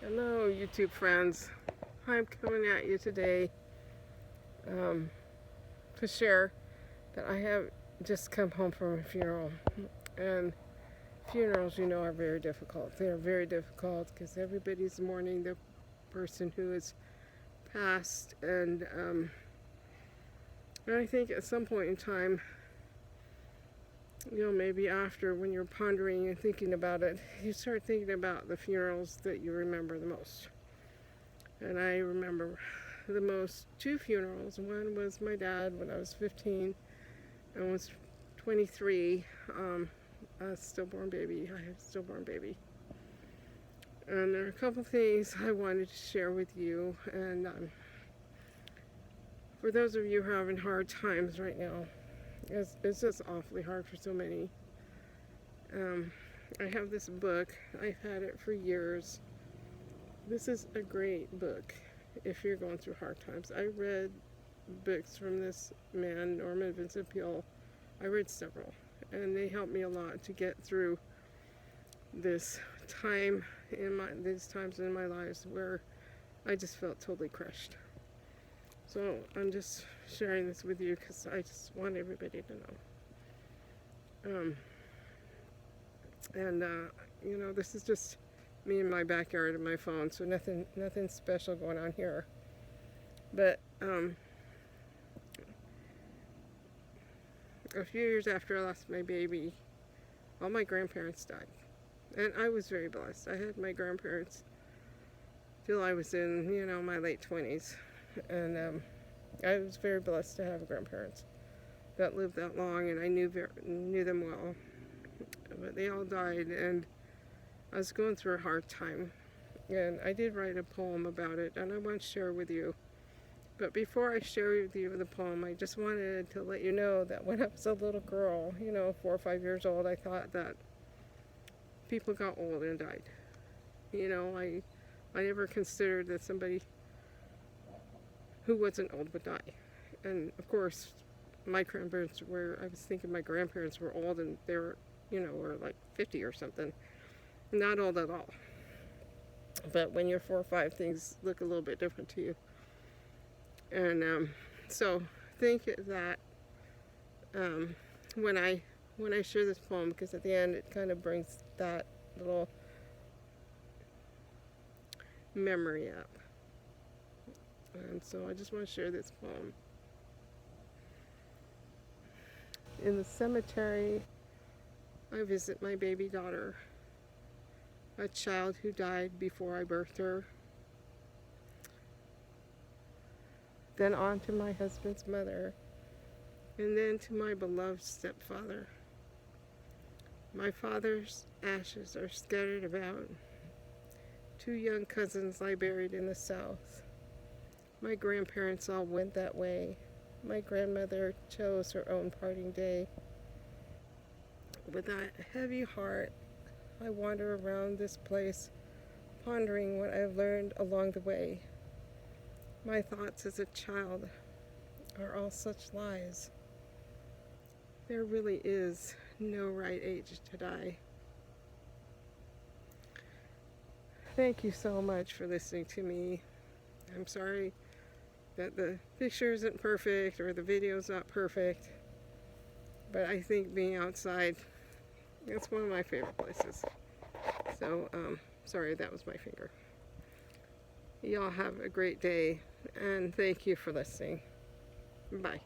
Hello, YouTube friends. I'm coming at you today to share that I have just come home from a funeral. And funerals, are very difficult. They're very difficult because everybody's mourning the person who is passed. And I think at some point in time, maybe after, when you're pondering and thinking about it, you start thinking about the funerals that you remember the most. And I remember the most two funerals. One was my dad when I was 15 and was 23, a stillborn baby. I have a stillborn baby. And there are a couple things I wanted to share with you. And for those of you who are having hard times right now, it's just awfully hard for so many. I have this book. I've had it for years. This is a great book if you're going through hard times. I read books from this man, Norman Vincent Peale. I read several, and they helped me a lot to get through this time these times in my lives where I just felt totally crushed. So I'm just sharing this with you because I just want everybody to know. This is just me in my backyard and my phone, so nothing special going on here. But a few years after I lost my baby, all my grandparents died. And I was very blessed. I had my grandparents till I was in, my late 20s. And I was very blessed to have grandparents that lived that long, and I knew them well. But they all died, and I was going through a hard time. And I did write a poem about it, and I want to share with you. But before I share with you the poem, I just wanted to let you know that when I was a little girl, 4 or 5 years old, I thought that people got old and died. I never considered that somebody who wasn't old would die. And of course, I was thinking my grandparents were old, and they were, were like 50 or something. Not old at all. But when you're 4 or 5, things look a little bit different to you. And so think that when I share this poem, because at the end it kind of brings that little memory up. And so I just want to share this poem. In the cemetery, I visit my baby daughter, a child who died before I birthed her. Then on to my husband's mother, and then to my beloved stepfather. My father's ashes are scattered about. 2 young cousins lie buried in the south. My grandparents all went that way. My grandmother chose her own parting day. With a heavy heart, I wander around this place, pondering what I've learned along the way. My thoughts as a child are all such lies. There really is no right age to die. Thank you so much for listening to me. I'm sorry that the picture isn't perfect or the video's not perfect, but I think being outside, that's one of my favorite places. So, sorry, that was my finger. Y'all have a great day, and thank you for listening. Bye.